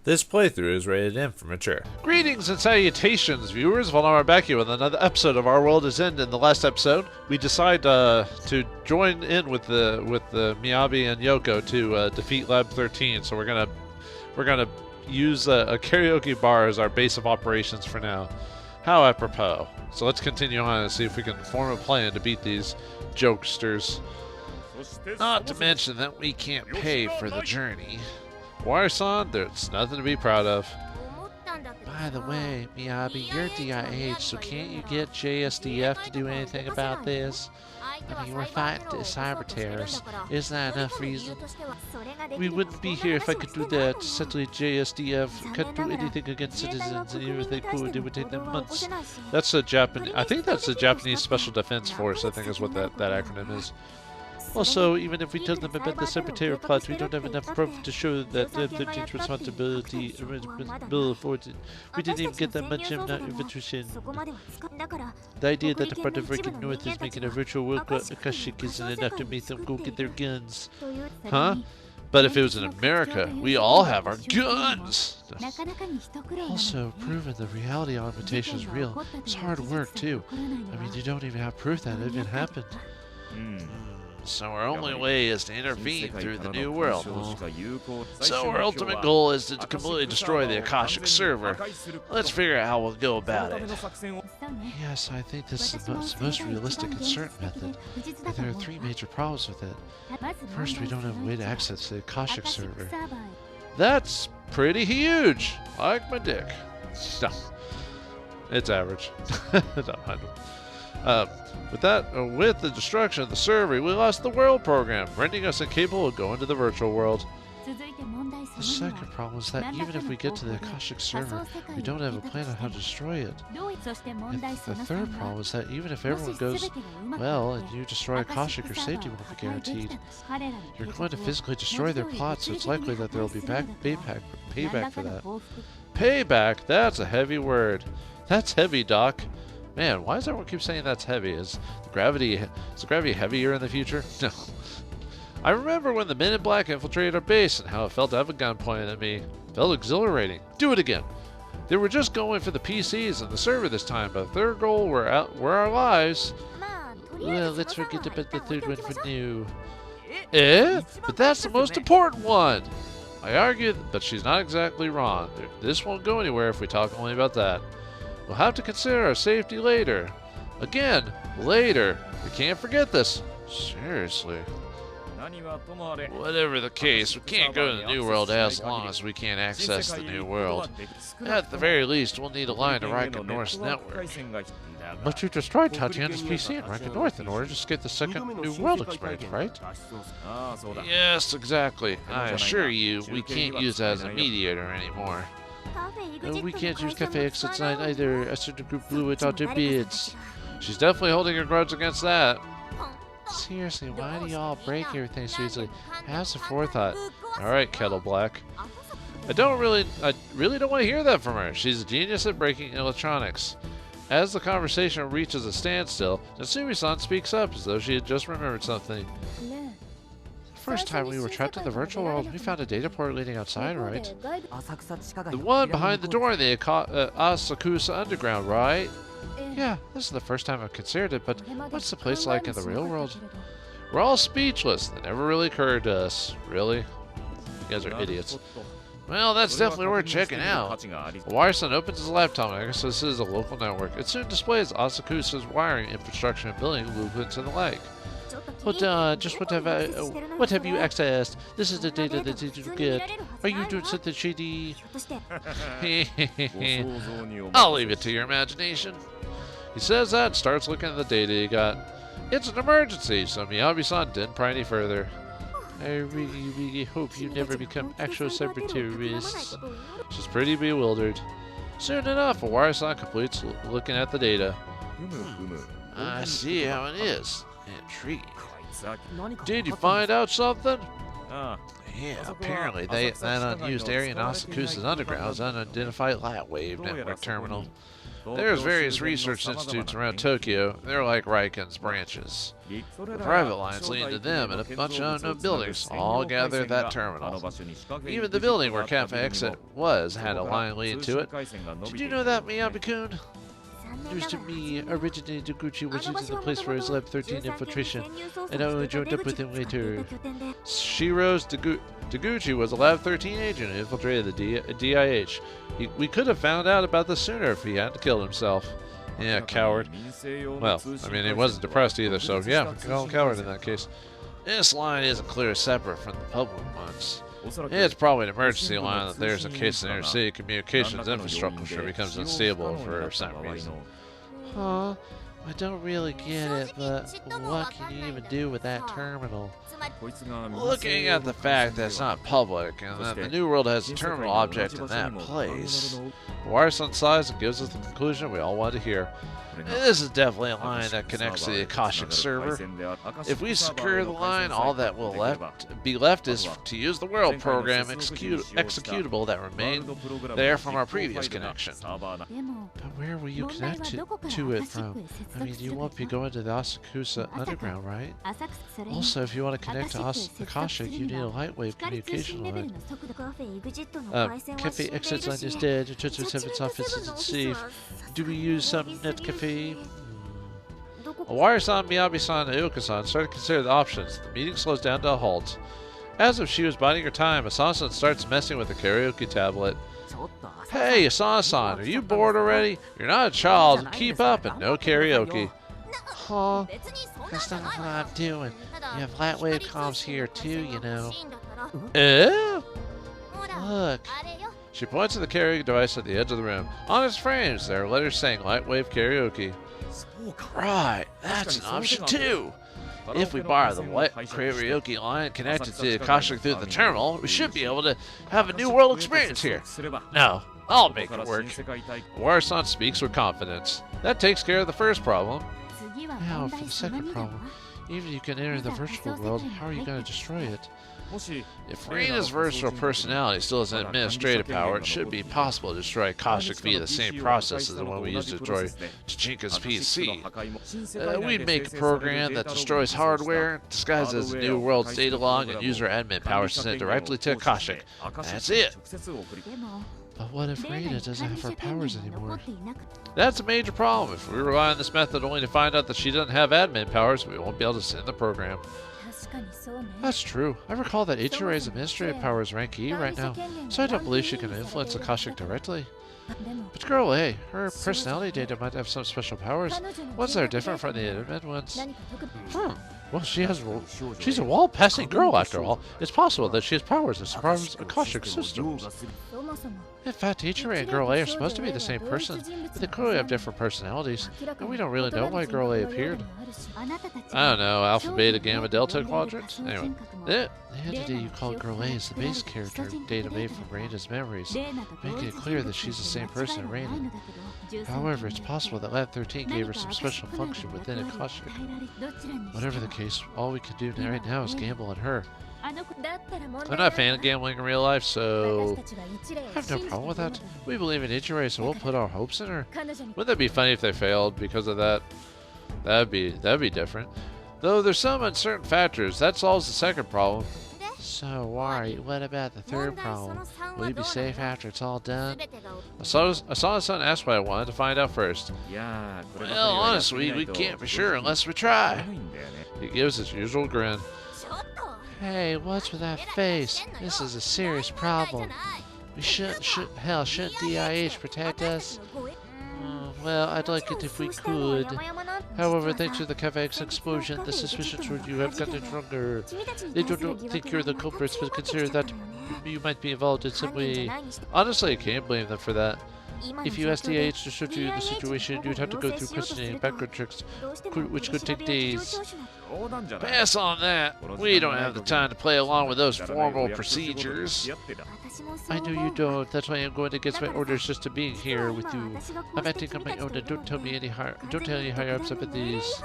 This playthrough is rated M for mature. Greetings and salutations, viewers. Vauldemare back here with another episode of Our World Is End. In the last episode, we decide to join in with the Miyabi and Yoko to defeat Lab 13. So we're gonna use a karaoke bar as our base of operations for now. How apropos. So let's continue on and see if we can form a plan to beat these jokesters. Not to mention that we can't pay for the journey. W.O.R.L.D, there's nothing to be proud of. By the way, Miyabi, you're DIH, so can't you get JSDF to do anything about this? I mean, we're fighting cyber terrorists. Isn't that enough reason? We wouldn't be here if I could do that. Sadly, JSDF can't do anything against citizens, and even if they could, it would take them months. That's a Japanese. I think that's the Japanese Special Defense Force. I think is what that acronym is. Also, even if we tell them about the cyber plot, we don't have enough proof to show that the 13th responsibility for it. We didn't even get that much invitation. The idea that the part of Reiki North is making a virtual world Akashic isn't enough to make them go get their guns. Huh? But if it was in America, we all have our guns! Also, proving the reality augmentation is real. It's hard work, too. I mean, you don't even have proof that it even happened. So our only way is to intervene through the new world. So our ultimate goal is to completely destroy the Akashic server. Let's figure out how we'll go about it. Yes, I think this is the most realistic and certain method. But there are three major problems with it. First, we don't have a way to access the Akashic server. That's pretty huge! Like my dick. No. It's average. With the destruction of the server, we lost the world program, rendering us incapable of going to the virtual world. The second problem is that even if we get to the Akashic server, we don't have a plan on how to destroy it. And the third problem is that even if everyone goes well and you destroy Akashic, your safety won't be guaranteed. You're going to physically destroy their plot, so it's likely that there will be payback for that. Payback? That's a heavy word. That's heavy, Doc. Man, why does everyone keep saying that's heavy? Is the gravity heavier in the future? No. I remember when the Men in Black infiltrated our base and how it felt to have a gun pointed at me. It felt exhilarating. Do it again. They were just going for the PCs and the server this time, but their goal were our lives. Well, let's forget about the third one for new. But that's the most important one! I argue that she's not exactly wrong. This won't go anywhere if we talk only about that. We'll have to consider our safety later. Again, later. We can't forget this. Seriously. Whatever the case, we can't go to the New World as long as we can't access the New World. At the very least, we'll need a line to Riken North's network. But you destroyed Tatiana's PC in Riken North in order to escape the second New World experience, right? Yes, exactly. I assure you, we can't use that as a mediator anymore. We can't use Cafe Exit 9 either. A certain group blew it out their bids. She's definitely holding a grudge against that. Seriously, why do y'all break everything so easily? Have some forethought. Alright, Kettle Black. I really don't want to hear that from her. She's a genius at breaking electronics. As the conversation reaches a standstill, Natsumi-san speaks up as though she had just remembered something. First time we were trapped in the virtual world, we found a data port leading outside, right? The one behind the door in the Asakusa underground, right? Yeah, this is the first time I've considered it, but what's the place like in the real world? We're all speechless. That never really occurred to us. Really? You guys are idiots. Well, that's definitely worth checking out. W.O.R.L.D opens his laptop, and I guess this is a local network. It soon displays Asakusa's wiring infrastructure and building blueprints and the like. Hold on, just what have you accessed? This is the data that you get. Are you doing something shady? I'll leave it to your imagination. He says that and starts looking at the data he got. It's an emergency, so Miyabi-san didn't pry any further. I really hope you never become actual cyber terrorists. She's pretty bewildered. Soon enough, W.O.R.L.D completes looking at the data. I see how it is. Intriguing. Did you find out something? Yeah, apparently that unused area in Asakusa's underground is an unidentified light wave network terminal. There's various research institutes around Tokyo. They're like Raiken's branches. The private lines leading to them and a bunch of unknown buildings all gather at that terminal. Even the building where Cafe Exit was had a line leading to it. Did you know that, Miyabi-kun? News to me, originally Deguchi was using the place for his Lab 13 infiltration, and I only joined up with him later. Shiro's Deguchi was a Lab 13 agent who infiltrated the DIH. We could have found out about this sooner if he hadn't killed himself. Yeah, coward. Well, I mean, he wasn't depressed either, so yeah, we can call him coward in that case. This line isn't clear separate from the public ones. It's probably an emergency line that there's in case the inner-city communications infrastructure becomes unstable for some reason. Huh? I don't really get it, but what can you even do with that terminal? Looking at the fact that it's not public and that the New World has a terminal object in that place, the wires on size and gives us the conclusion we all wanted to hear. This is definitely a line that connects to the Akashic server. If we secure the line, all that will be left is to use the W.O.R.L.D program executable that remained there from our previous connection. But where will you connect to it from? I mean, you won't be going to the Asakusa underground, right? Also, if you want to connect to Akashic, you need a lightwave communication line. Cafe Exit line is dead. It turns out its office isn't safe. Do we use some net cafe? Awari-san, Miyabi-san, and Iuka-san started to consider the options. The meeting slows down to a halt. As if she was biding her time, Asana-san starts messing with the karaoke tablet. Hey, Asana-san, are you bored already? You're not a child. Keep up and no karaoke. Huh? That's not what I'm doing. You have lightwave comms here too, you know. Eh? Look. She points to the karaoke device at the edge of the room. On its frames, there are letters saying lightwave karaoke. Right, that's an option too. If we borrow the karaoke line connected to the Akashic through the terminal, we should be able to have a new world experience here. No, I'll make it work. Awari-san speaks with confidence. That takes care of the first problem. Now, for the second problem, even if you can enter the virtual world, how are you going to destroy it? If Rina's virtual personality still has an administrative power, it should be possible to destroy Akashic via the same process as the one we used to destroy Tachinka's PC. We'd make a program that destroys hardware, disguises the New World's data log, and use our admin powers to send it directly to Akashic. That's it! But what if Rina doesn't have her powers anymore? That's a major problem. If we rely on this method only to find out that she doesn't have admin powers, we won't be able to send the program. That's true. I recall that Ichirei's administrative power is rank E right now, so I don't believe she can influence Akashic directly. But Girl A, her personality data might have some special powers, ones that are different from the admin ones. Well, she's a wall-passing girl after all. It's possible that she has powers that surprise Akashic systems. In fact, Ichirei and Girl A are supposed to be the same person, but they clearly have different personalities, and we don't really know why Girl A appeared. I don't know, Alpha, Beta, Gamma, Delta quadrants? Anyway, the entity you call Girl A is the base character data made from Reina's memories, making it clear that she's the same person as Reina. However, it's possible that Lab 13 gave her some special function within Akashic. Whatever the case, all we can do right now is gamble on her. I'm not a fan of gambling in real life, so I have no problem with that. We believe in Ichirei, so we'll put our hopes in her. Wouldn't that be funny if they failed because of that? That'd be different. Though there's some uncertain factors, that solves the second problem. So, Wari, what about the third problem? Will you be safe after it's all done? Asana-san asked what I wanted to find out first. Well, honestly, we can't be sure unless we try. He gives his usual grin. Hey, what's with that face? This is a serious problem. We shouldn't DIH protect us? Well, I'd like it if we could. However, thanks to the Cavex explosion, the suspicions toward you have gotten stronger. They don't think you're the culprits, but consider that you might be involved in some way. Honestly, I can't blame them for that. If you asked DIH to search you in the situation, you'd have to go through questioning and background checks, which could take days. Pass on that. We don't have the time to play along with those formal procedures. I know you don't. That's why I'm going against my orders just to be here with you. I'm acting on my own and don't tell any higher-ups about these.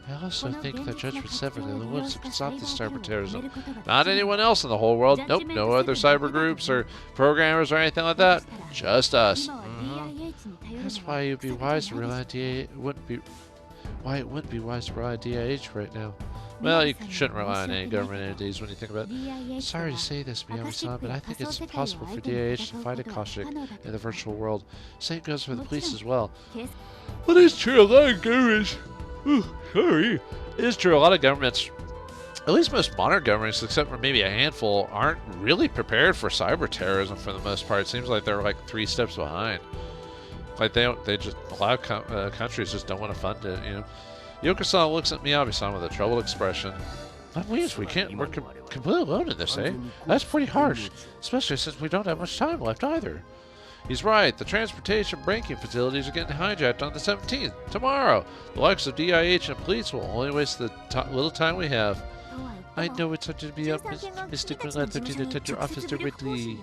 I also think that Judgement 7 are the ones who can stop this cyber terrorism. Not anyone else in the whole world. Nope, no other cyber groups or programmers or anything like that. Just us. That's why it would be wise to rely on DIH. Why it wouldn't be wise to rely on DIH right now. Well, you shouldn't rely on any government entities when you think about it. Sorry to say this, Miyabi-san, but I think it's impossible for DIH to fight Akashic in the virtual world. Same goes for the police as well. Well, it's true, a lot of governments. Sorry. It is true, a lot of governments, at least most modern governments, except for maybe a handful, aren't really prepared for cyber terrorism for the most part. It seems like they're like 3 steps behind. Like a lot of countries just don't want to fund it, you know. Yoko-san looks at Miyabi-san with a troubled expression. That means we're completely alone in this, eh? That's pretty harsh, especially since we don't have much time left either. He's right. The transportation braking facilities are getting hijacked on the 17th, tomorrow. The likes of DIH and police will only waste the little time we have. I know it's hard to be optimistic when allowed to attend your office directly.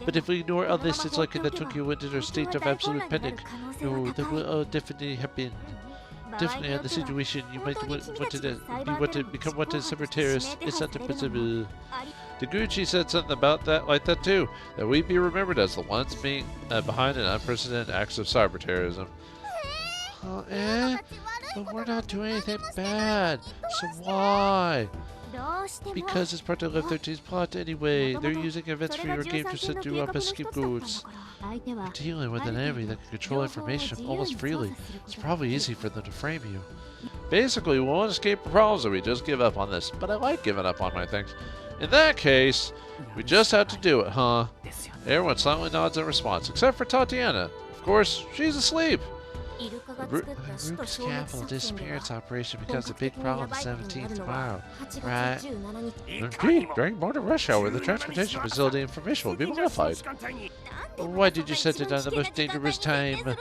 But if we ignore all this, it's likely that Tokyo went into a state of absolute panic. No, that will definitely happen. Definitely on the situation, you might want to become wanted cyber terrorists. It's not impossible. Deguchi said something about that like that too. That we'd be remembered as the ones being behind an unprecedented acts of cyber terrorism. But we're not doing anything bad. So why? Because it's part of Lab 13's plot anyway. They're using events for your game to set you up as scapegoats. We're dealing with an enemy that can control information almost freely. It's probably easy for them to frame you. Basically, we won't escape the problems, so we just give up on this. But I like giving up on my things. In that case, we just have to do it, huh? Everyone silently nods in response, except for Tatiana. Of course, she's asleep. Rook's capital disappearance operation becomes a big problem the 17th tomorrow, right? Indeed, during morning rush hour, the transportation facility information will be modified. Why did you set it on the most dangerous time?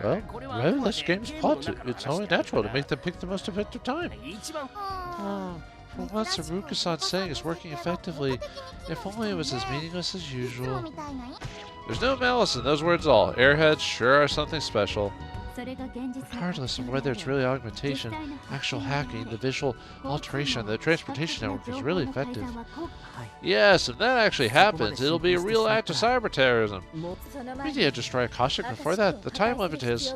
Well, this game's plot. It's only natural to make them pick the most effective time. For once, Asakusa-san's saying is working effectively. If only it was as meaningless as usual. There's no malice in those words at all. Airheads sure are something special. Regardless of whether it's really augmentation, actual hacking, the visual alteration of the transportation network is really effective. Yes, if that actually happens, it'll be a real act of cyber terrorism. We need to destroy Akashic before that. The time limit is...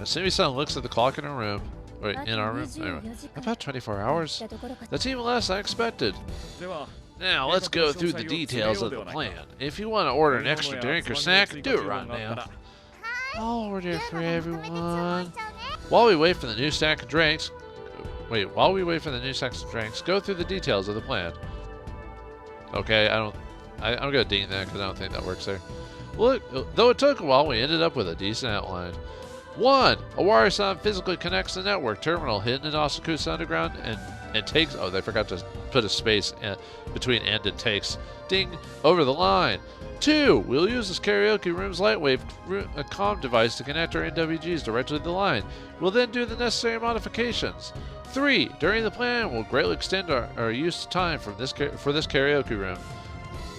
Simi-san looks at the clock in her room. Wait, in our room? Anyway, about 24 hours. That's even less than I expected. Now, let's go through the details of the plan. If you want to order an extra drink or snack, do it right now. I'll order for everyone. While we wait for the new stack of drinks... While we wait for the new stacks of drinks, go through the details of the plan. Okay, I'm gonna ding that because I don't think that works there. Look, though it took a while, we ended up with a decent outline. 1. Owari-san physically connects the network terminal hidden in Asakusa Underground and takes... Oh, they forgot to put a space between and takes. Ding! Over the line. 2. We'll use this karaoke room's lightwave comm device to connect our NWGs directly to the line. We'll then do the necessary modifications. 3. During the plan, we'll greatly extend our use of time for this karaoke room.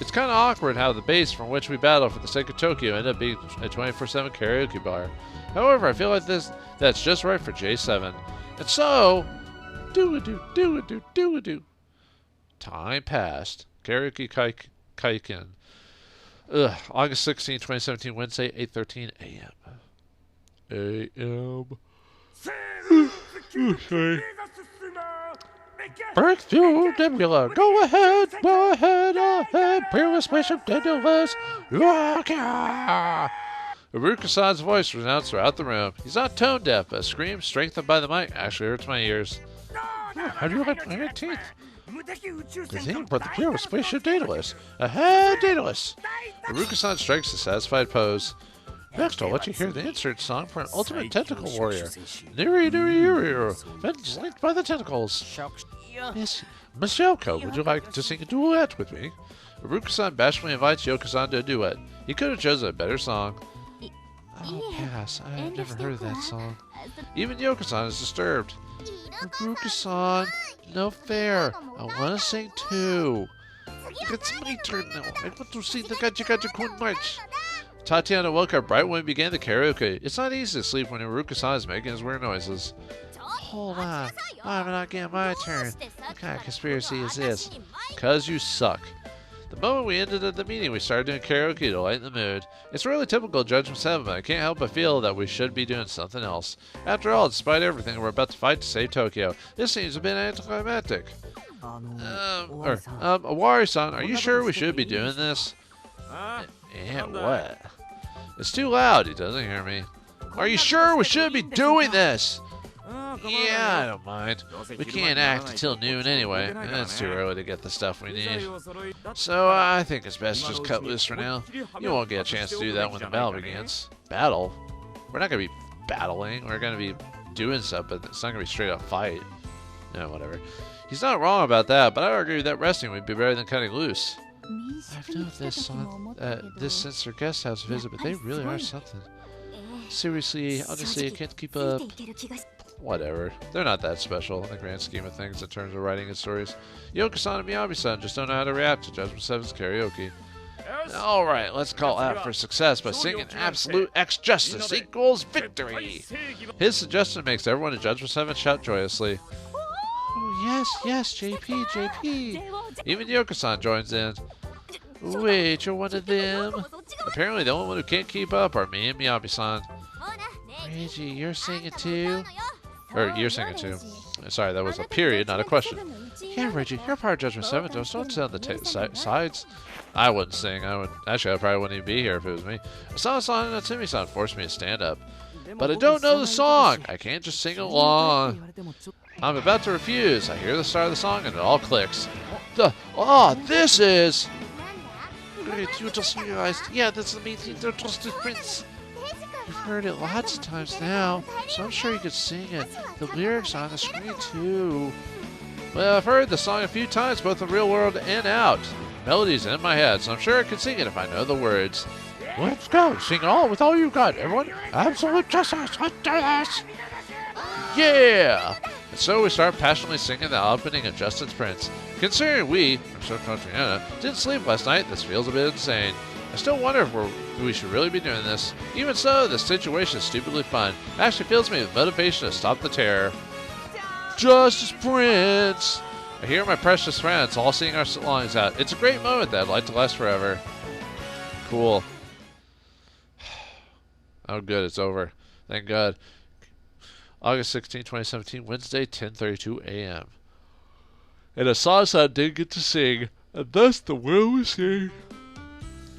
It's kind of awkward how the base from which we battle for the sake of Tokyo ended up being a 24/7 karaoke bar. However, I feel like that's just right for J7. And so, do-a-do. Time passed. Karaoke Kaiken. August 16, 2017, Wednesday, 8:13 a.m. Sorry. Breakthrough Nebula. Go ahead. Peerless Bishop Daedalus. Asakusa-san's voice resounds throughout the room. He's not tone deaf, but a scream strengthened by the mic actually hurts my ears. How do you like my 18th? The thing but the Peerless Spaceship Daedalus. Ahead, Daedalus! Asakusa-san strikes a satisfied pose. Next, I'll let you hear the insert song for an ultimate tentacle warrior. Niri, Vengeance linked by the tentacles. Miss Yoko, would you like to sing a duet with me? Asakusa-san bashfully invites Yoko-san to a duet. He could have chosen a better song. I'll pass. I've never heard of that song. Even Yoko-san is disturbed. Asakusa-san, no fair. I want to sing too. It's my turn now. I want to sing the Gacha Gacha Kun March. Tatiana woke up right when we began the karaoke. It's not easy to sleep when Asakusa-san is making his weird noises. Hold on. Why am I not getting my turn? What kind of conspiracy is this? 'Cause you suck. The moment we ended the meeting, we started doing karaoke to lighten the mood. It's really typical Judgment 7, but I can't help but feel that we should be doing something else. After all, despite everything, we're about to fight to save Tokyo. This seems a bit anticlimactic. Awari-san, are you sure we should be doing this? Yeah, what? It's too loud, he doesn't hear me. Are you sure we should be doing this? Yeah, I don't mind. We can't act until noon anyway, and it's too early to get the stuff we need. So I think it's best to just cut loose for now. You won't get a chance to do that when the battle begins. Battle? We're not going to be battling. We're going to be doing stuff, but it's not going to be straight up fight. No, whatever. He's not wrong about that, but I argue that resting would be better than cutting loose. I've known this since their guest house visit, but they really are something. Seriously, honestly, I can't keep up. Whatever. They're not that special in the grand scheme of things in terms of writing and stories. Yoko-san and Miyabi-san just don't know how to react to Judgment 7's karaoke. Alright, let's call out for success by singing Absolute X Justice equals victory! His suggestion makes everyone in Judgment 7 shout joyously. Oh yes, JP! Even Yoko-san joins in. Wait, you're one of them? Apparently the only one who can't keep up are me and Miyabi-san. Reiji, you're singing too? Or, you're singing too. Sorry, that was a period, not a question. Yeah, Reiji, you're part of Judgment 7, don't sit on the sides. I wouldn't sing. Actually, I probably wouldn't even be here if it was me. Asana-san and Natsumi-san forced me to stand up. But I don't know the song! I can't just sing along. I'm about to refuse. I hear the start of the song and it all clicks. This is... Great, you just realized. Yeah, that's the meeting. They're trusted prince. You've heard it lots of times now, so I'm sure you could sing it. The lyrics are on the screen too. Well, I've heard the song a few times, both in real world and out. The melody's in my head, so I'm sure I could sing it if I know the words. Let's go, sing it all with all you've got, everyone. Absolute justice, justice. Yeah! And so we start passionately singing the opening of Justin's Prince. Considering we, I'm so Triana, didn't sleep last night, this feels a bit insane. I still wonder if we should really be doing this. Even so, this situation is stupidly fun. It actually fills me with motivation to stop the terror. Justice Prince! I hear my precious friends all singing our songs out. It's a great moment that I'd like to last forever. Cool. Oh good, it's over. Thank God. August 16, 2017, Wednesday, 10:32 a.m. And Asakusa did get to sing, and thus the world was sing.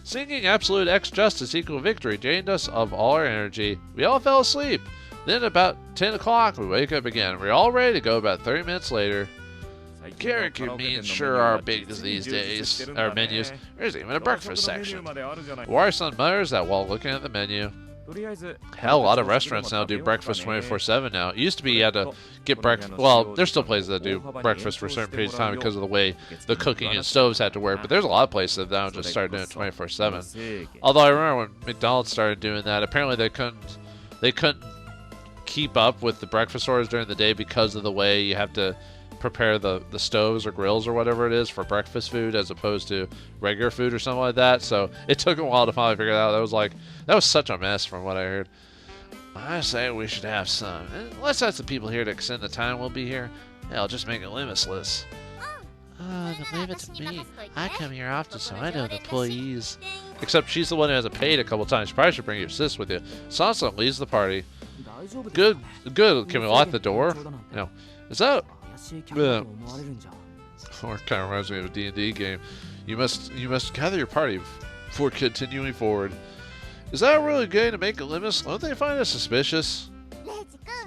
Singing Absolute X Justice equal victory drained us of all our energy. We all fell asleep. Then about 10 o'clock, we wake up again. We're all ready to go about 30 minutes later. Karaoke means sure are big these days. Our menus. There's even a breakfast section. Wari-san mutters that while looking at the menu. Hell, a lot of restaurants now do breakfast 24/7 now. It used to be you had to get breakfast. Well, there's still places that do breakfast for a certain period of time because of the way the cooking and stoves had to work. But there's a lot of places that now just started doing it 24/7. Although I remember when McDonald's started doing that, apparently they couldn't keep up with the breakfast orders during the day because of the way you have to prepare the stoves or grills or whatever it is for breakfast food as opposed to regular food or something like that. So it took a while to finally figure it out. That was such a mess from what I heard. I say we should have some. Let's have some people here to extend the time we'll be here. Hell, just make it limitless. The limit to me. I come here often, so I know the employees. Except she's the one who hasn't paid a couple times. She probably should bring your sis with you. Sansa leaves the party. Good. Can we lock the door? No. Is that... or kind of reminds me of a D&D game. You must gather your party before continuing forward. Is that really going to make a limit? Don't they find us suspicious?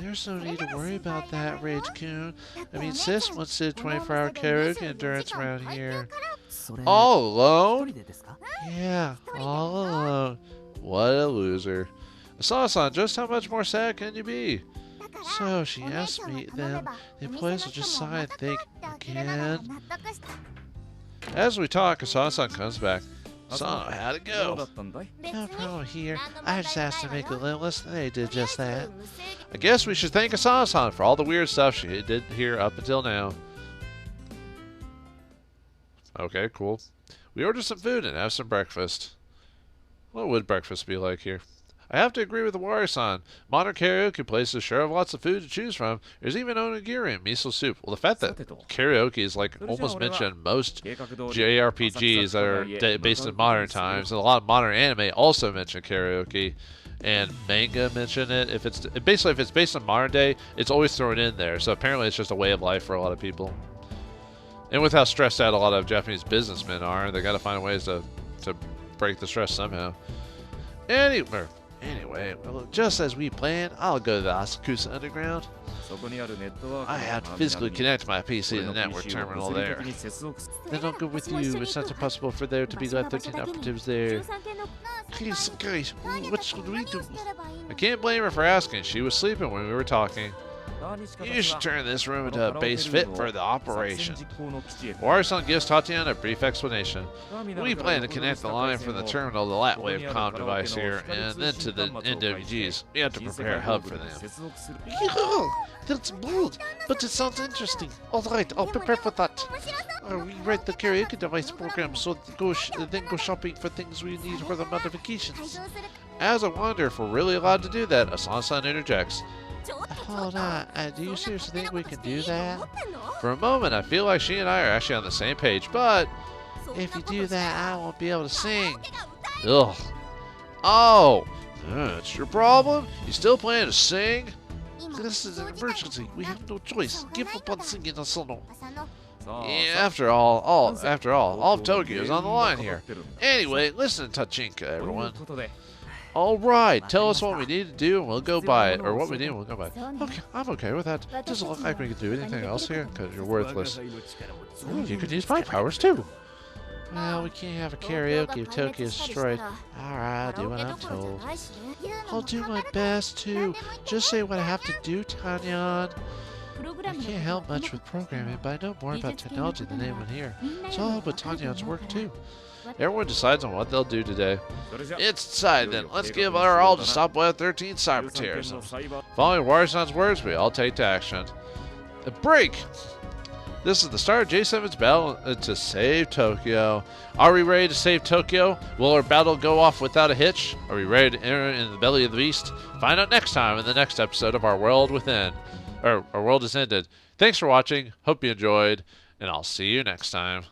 There's no need to worry about that, Rage-kun. I mean, sis wants to do 24-hour karaoke endurance around here. All alone? Yeah, all alone. What a loser. Asana-san, just how much more sad can you be? So she asked me them. The employees will just sigh and think again. As we talk, Asana-san comes back. Asana, how'd it go? No problem here. I just asked to make it limitless, and they did just that. I guess we should thank Asana-san for all the weird stuff she did here up until now. Okay, cool. We order some food and have some breakfast. What would breakfast be like here? I have to agree with the Wari-san. Modern karaoke places sure have lots of food to choose from. There's even onigiri and miso soup. Well, the fact that karaoke is like almost mentioned in most JRPGs that are based in modern times, and a lot of modern anime also mention karaoke, and manga mention it. If it's based on modern day, it's always thrown in there. So apparently, it's just a way of life for a lot of people. And with how stressed out a lot of Japanese businessmen are, they got to find ways to break the stress somehow. Anyway, well, just as we planned, I'll go to the Asakusa Underground. I have to physically connect my PC to the network terminal there. Then I'll go with you. It's not impossible for there to be like 13 operatives there. Please, guys, what should we do? I can't blame her for asking. She was sleeping when we were talking. You should turn this room into a base fit for the operation. Wari-san gives Tatiana a brief explanation. We plan to connect the line from the terminal to the Latwave comm device here, and then to the NWGs. We have to prepare a hub for them. Yeah, that's bold, but it sounds interesting. Alright, I'll prepare for that. We write the karaoke device program so then go shopping for things we need for the modifications. As I wonder if we're really allowed to do that, Asan-san interjects. Hold on, do you seriously think we can do that? For a moment, I feel like she and I are actually on the same page, but If you do that, I won't be able to sing. ugh. Oh, that's your problem? You still plan to sing? This is an emergency. We have no choice. Give up on singing, Asano. Yeah, after all of Tokyo is on the line here. Anyway, listen to Tachinka, everyone. Alright, tell us what we need to do and we'll go buy it. Or what we need and we'll go buy it. Okay, I'm okay with that. Doesn't look like we can do anything else here, because you're worthless. Ooh, you could use my powers too. Well, we can't have a karaoke if Tokyo is destroyed. Alright, I'll do what I'm told. I'll do my best too. Just say what I have to do, Tanyan. I can't help much with programming, but I know more about technology than anyone here. So I'll help with Tanyan's work too. Everyone decides on what they'll do today. It's decided then. Let's give our all to stop by 13 cyber terrorism. Following Wari-san's words, we all take to action. A break! This is the start of J7's battle to save Tokyo. Are we ready to save Tokyo? Will our battle go off without a hitch? Are we ready to enter in the belly of the beast? Find out next time in the next episode of Our World Within. Or Our World Is Ended. Thanks for watching. Hope you enjoyed. And I'll see you next time.